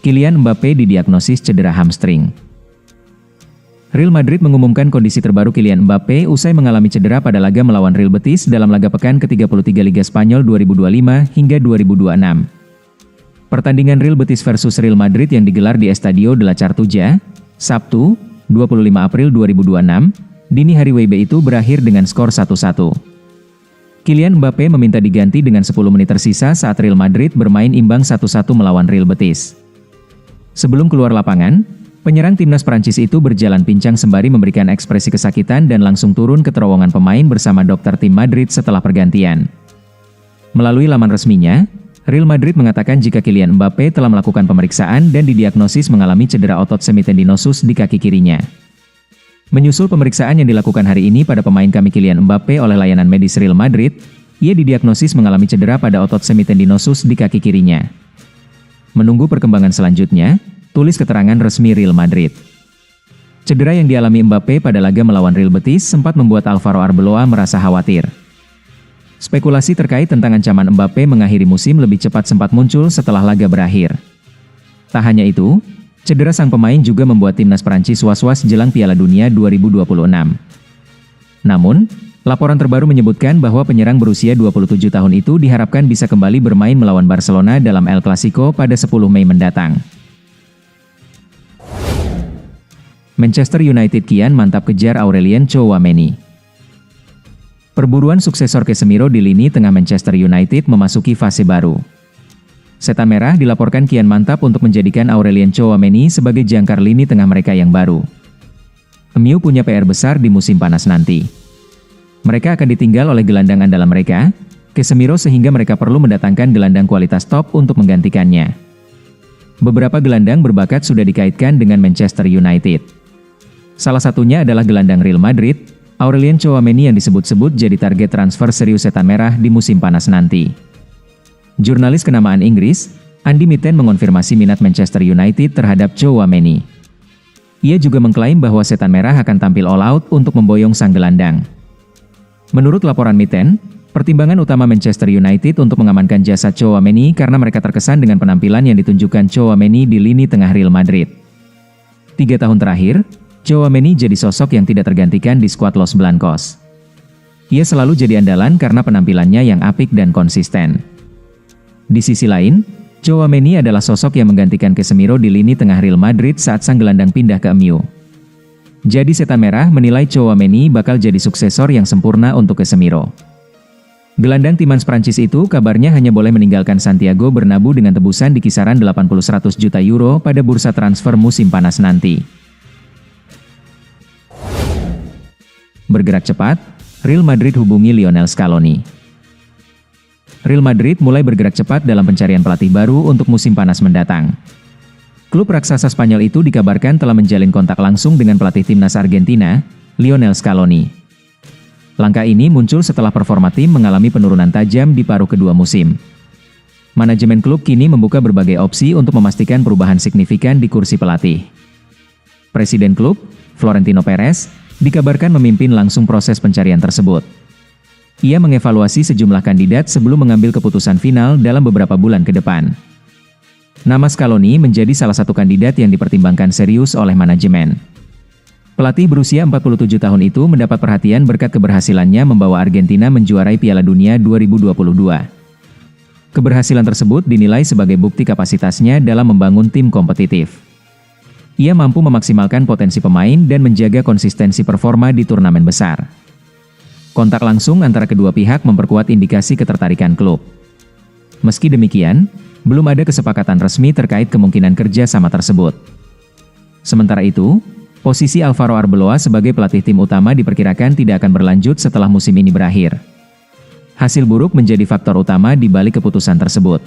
Kylian Mbappe didiagnosis cedera hamstring. Real Madrid mengumumkan kondisi terbaru Kylian Mbappe usai mengalami cedera pada laga melawan Real Betis dalam laga pekan ke-33 Liga Spanyol 2025 hingga 2026. Pertandingan Real Betis versus Real Madrid yang digelar di Estadio de la Cartuja, Sabtu, 25 April 2026, dini hari WIB itu berakhir dengan skor 1-1. Kylian Mbappe meminta diganti dengan 10 menit tersisa saat Real Madrid bermain imbang 1-1 melawan Real Betis. Sebelum keluar lapangan, penyerang timnas Prancis itu berjalan pincang sembari memberikan ekspresi kesakitan dan langsung turun ke terowongan pemain bersama dokter tim Madrid setelah pergantian. Melalui laman resminya, Real Madrid mengatakan jika Kylian Mbappe telah melakukan pemeriksaan dan didiagnosis mengalami cedera otot semitendinosus di kaki kirinya. Menyusul pemeriksaan yang dilakukan hari ini pada pemain kami Kylian Mbappe oleh layanan medis Real Madrid, ia didiagnosis mengalami cedera pada otot semitendinosus di kaki kirinya. Menunggu perkembangan selanjutnya, tulis keterangan resmi Real Madrid. Cedera yang dialami Mbappe pada laga melawan Real Betis sempat membuat Alvaro Arbeloa merasa khawatir. Spekulasi terkait tentang ancaman Mbappe mengakhiri musim lebih cepat sempat muncul setelah laga berakhir. Tak hanya itu, cedera sang pemain juga membuat timnas Prancis was-was jelang Piala Dunia 2026. Namun, laporan terbaru menyebutkan bahwa penyerang berusia 27 tahun itu diharapkan bisa kembali bermain melawan Barcelona dalam El Clasico pada 10 Mei mendatang. Manchester United kian mantap kejar Aurelien Tchouaméni. Perburuan suksesor Casemiro di lini tengah Manchester United memasuki fase baru. Setan Merah dilaporkan kian mantap untuk menjadikan Aurelien Tchouaméni sebagai jangkar lini tengah mereka yang baru. MU punya PR besar di musim panas nanti. Mereka akan ditinggal oleh gelandang andalan mereka, Casemiro, sehingga mereka perlu mendatangkan gelandang kualitas top untuk menggantikannya. Beberapa gelandang berbakat sudah dikaitkan dengan Manchester United. Salah satunya adalah gelandang Real Madrid, Aurelien Tchouaméni yang disebut-sebut jadi target transfer serius Setan Merah di musim panas nanti. Jurnalis kenamaan Inggris, Andy Mitten mengonfirmasi minat Manchester United terhadap Tchouaméni. Ia juga mengklaim bahwa Setan Merah akan tampil all out untuk memboyong sang gelandang. Menurut laporan Mitten, pertimbangan utama Manchester United untuk mengamankan jasa Tchouaméni karena mereka terkesan dengan penampilan yang ditunjukkan Tchouaméni di lini tengah Real Madrid. 3 tahun terakhir, Tchouaméni jadi sosok yang tidak tergantikan di skuad Los Blancos. Ia selalu jadi andalan karena penampilannya yang apik dan konsisten. Di sisi lain, Tchouaméni adalah sosok yang menggantikan Casemiro di lini tengah Real Madrid saat sang gelandang pindah ke MU. Jadi Setan Merah menilai Tchouaméni bakal jadi suksesor yang sempurna untuk Casemiro. Gelandang timnas Prancis itu kabarnya hanya boleh meninggalkan Santiago Bernabeu dengan tebusan di kisaran 80-100 juta euro pada bursa transfer musim panas nanti. Bergerak cepat, Real Madrid hubungi Lionel Scaloni. Real Madrid mulai bergerak cepat dalam pencarian pelatih baru untuk musim panas mendatang. Klub raksasa Spanyol itu dikabarkan telah menjalin kontak langsung dengan pelatih timnas Argentina, Lionel Scaloni. Langkah ini muncul setelah performa tim mengalami penurunan tajam di paruh kedua musim. Manajemen klub kini membuka berbagai opsi untuk memastikan perubahan signifikan di kursi pelatih. Presiden klub, Florentino Perez, dikabarkan memimpin langsung proses pencarian tersebut. Ia mengevaluasi sejumlah kandidat sebelum mengambil keputusan final dalam beberapa bulan ke depan. Nama Scaloni menjadi salah satu kandidat yang dipertimbangkan serius oleh manajemen. Pelatih berusia 47 tahun itu mendapat perhatian berkat keberhasilannya membawa Argentina menjuarai Piala Dunia 2022. Keberhasilan tersebut dinilai sebagai bukti kapasitasnya dalam membangun tim kompetitif. Ia mampu memaksimalkan potensi pemain dan menjaga konsistensi performa di turnamen besar. Kontak langsung antara kedua pihak memperkuat indikasi ketertarikan klub. Meski demikian, belum ada kesepakatan resmi terkait kemungkinan kerja sama tersebut. Sementara itu, posisi Alvaro Arbeloa sebagai pelatih tim utama diperkirakan tidak akan berlanjut setelah musim ini berakhir. Hasil buruk menjadi faktor utama di balik keputusan tersebut.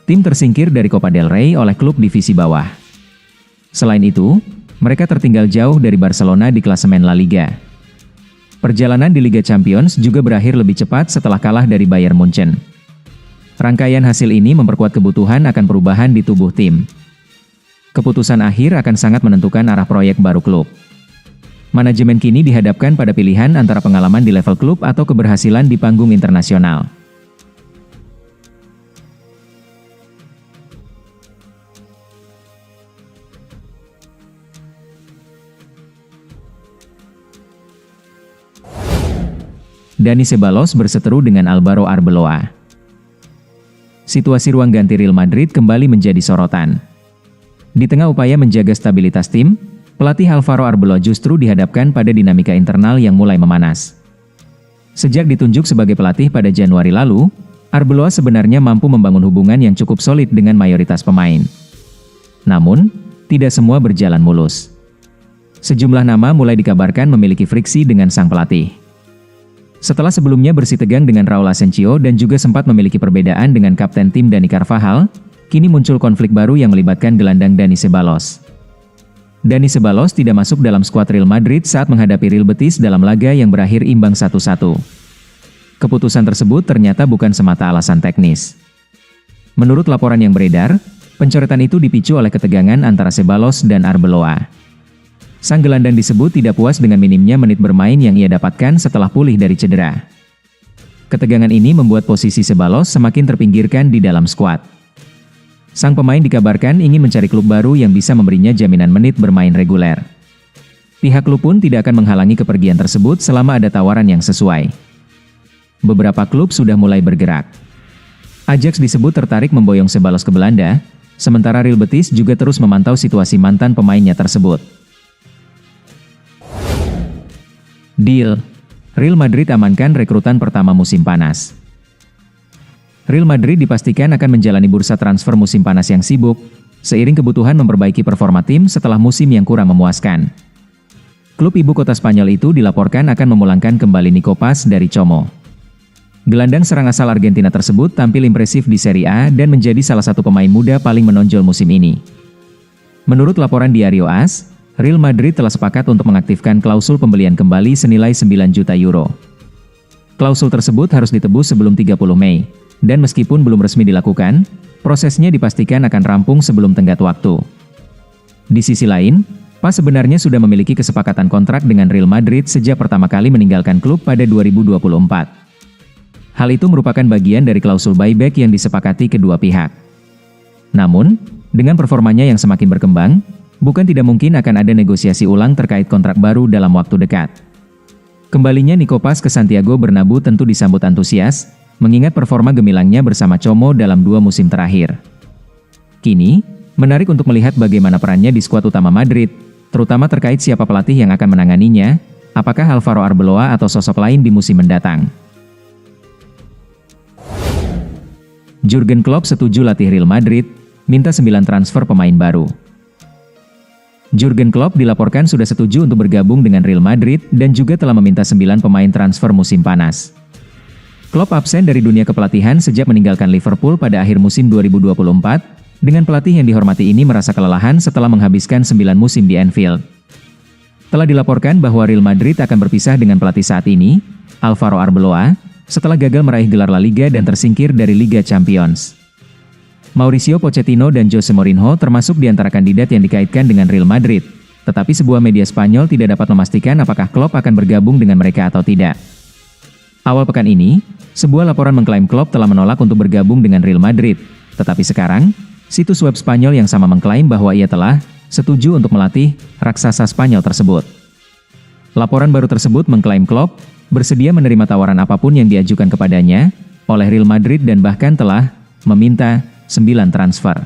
Tim tersingkir dari Copa del Rey oleh klub divisi bawah. Selain itu, mereka tertinggal jauh dari Barcelona di klasemen La Liga. Perjalanan di Liga Champions juga berakhir lebih cepat setelah kalah dari Bayern Munchen. Rangkaian hasil ini memperkuat kebutuhan akan perubahan di tubuh tim. Keputusan akhir akan sangat menentukan arah proyek baru klub. Manajemen kini dihadapkan pada pilihan antara pengalaman di level klub atau keberhasilan di panggung internasional. Dani Ceballos berseteru dengan Álvaro Arbeloa. Situasi ruang ganti Real Madrid kembali menjadi sorotan. Di tengah upaya menjaga stabilitas tim, pelatih Álvaro Arbeloa justru dihadapkan pada dinamika internal yang mulai memanas. Sejak ditunjuk sebagai pelatih pada Januari lalu, Arbeloa sebenarnya mampu membangun hubungan yang cukup solid dengan mayoritas pemain. Namun, tidak semua berjalan mulus. Sejumlah nama mulai dikabarkan memiliki friksi dengan sang pelatih. Setelah sebelumnya bersitegang dengan Raul Asensio dan juga sempat memiliki perbedaan dengan kapten tim Dani Carvajal, kini muncul konflik baru yang melibatkan gelandang Dani Ceballos. Dani Ceballos tidak masuk dalam skuad Real Madrid saat menghadapi Real Betis dalam laga yang berakhir imbang 1-1. Keputusan tersebut ternyata bukan semata alasan teknis. Menurut laporan yang beredar, pencoretan itu dipicu oleh ketegangan antara Ceballos dan Arbeloa. Sang gelandang disebut tidak puas dengan minimnya menit bermain yang ia dapatkan setelah pulih dari cedera. Ketegangan ini membuat posisi Ceballos semakin terpinggirkan di dalam skuad. Sang pemain dikabarkan ingin mencari klub baru yang bisa memberinya jaminan menit bermain reguler. Pihak klub pun tidak akan menghalangi kepergian tersebut selama ada tawaran yang sesuai. Beberapa klub sudah mulai bergerak. Ajax disebut tertarik memboyong Ceballos ke Belanda, sementara Real Betis juga terus memantau situasi mantan pemainnya tersebut. Deal. Real Madrid amankan rekrutan pertama musim panas. Real Madrid dipastikan akan menjalani bursa transfer musim panas yang sibuk, seiring kebutuhan memperbaiki performa tim setelah musim yang kurang memuaskan. Klub ibu kota Spanyol itu dilaporkan akan memulangkan kembali Nico Paz dari Como. Gelandang serang asal Argentina tersebut tampil impresif di Serie A dan menjadi salah satu pemain muda paling menonjol musim ini. Menurut laporan Diario AS, Real Madrid telah sepakat untuk mengaktifkan klausul pembelian kembali senilai 9 juta euro. Klausul tersebut harus ditebus sebelum 30 Mei, dan meskipun belum resmi dilakukan, prosesnya dipastikan akan rampung sebelum tenggat waktu. Di sisi lain, Paz sebenarnya sudah memiliki kesepakatan kontrak dengan Real Madrid sejak pertama kali meninggalkan klub pada 2024. Hal itu merupakan bagian dari klausul buyback yang disepakati kedua pihak. Namun, dengan performanya yang semakin berkembang, bukan tidak mungkin akan ada negosiasi ulang terkait kontrak baru dalam waktu dekat. Kembalinya Nico Paz ke Santiago Bernabéu tentu disambut antusias, mengingat performa gemilangnya bersama Como dalam 2 musim terakhir. Kini, menarik untuk melihat bagaimana perannya di skuad utama Madrid, terutama terkait siapa pelatih yang akan menanganinya, apakah Álvaro Arbeloa atau sosok lain di musim mendatang. Jurgen Klopp setuju latih Real Madrid, minta 9 transfer pemain baru. Jurgen Klopp dilaporkan sudah setuju untuk bergabung dengan Real Madrid dan juga telah meminta 9 pemain transfer musim panas. Klopp absen dari dunia kepelatihan sejak meninggalkan Liverpool pada akhir musim 2024, dengan pelatih yang dihormati ini merasa kelelahan setelah menghabiskan 9 musim di Anfield. Telah dilaporkan bahwa Real Madrid akan berpisah dengan pelatih saat ini, Álvaro Arbeloa, setelah gagal meraih gelar La Liga dan tersingkir dari Liga Champions. Mauricio Pochettino dan Jose Mourinho termasuk di antara kandidat yang dikaitkan dengan Real Madrid, tetapi sebuah media Spanyol tidak dapat memastikan apakah Klopp akan bergabung dengan mereka atau tidak. Awal pekan ini, sebuah laporan mengklaim Klopp telah menolak untuk bergabung dengan Real Madrid, tetapi sekarang, situs web Spanyol yang sama mengklaim bahwa ia telah setuju untuk melatih raksasa Spanyol tersebut. Laporan baru tersebut mengklaim Klopp bersedia menerima tawaran apapun yang diajukan kepadanya oleh Real Madrid dan bahkan telah meminta 9 transfer.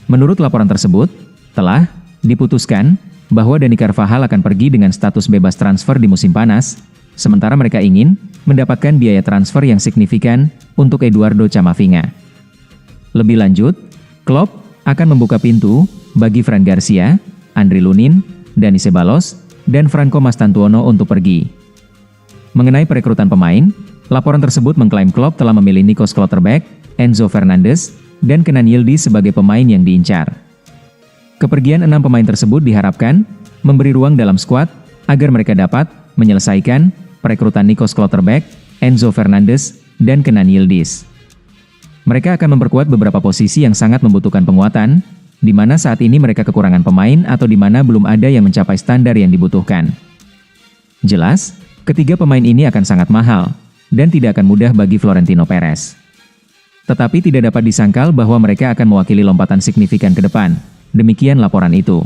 Menurut laporan tersebut, telah diputuskan bahwa Dani Carvajal akan pergi dengan status bebas transfer di musim panas, sementara mereka ingin mendapatkan biaya transfer yang signifikan untuk Eduardo Camavinga. Lebih lanjut, Klopp akan membuka pintu bagi Fran Garcia, Andriy Lunin, Dani Ceballos, dan Franco Mastantuono untuk pergi. Mengenai perekrutan pemain, laporan tersebut mengklaim Klopp telah memilih Nico Schlotterbeck, Enzo Fernandez, dan Kenan Yildiz sebagai pemain yang diincar. Kepergian 6 pemain tersebut diharapkan memberi ruang dalam skuad agar mereka dapat menyelesaikan perekrutan Nico Schlotterbeck, Enzo Fernandez, dan Kenan Yildiz. Mereka akan memperkuat beberapa posisi yang sangat membutuhkan penguatan, di mana saat ini mereka kekurangan pemain atau di mana belum ada yang mencapai standar yang dibutuhkan. Jelas, ketiga pemain ini akan sangat mahal, dan tidak akan mudah bagi Florentino Perez. Tetapi tidak dapat disangkal bahwa mereka akan mewakili lompatan signifikan ke depan. Demikian laporan itu.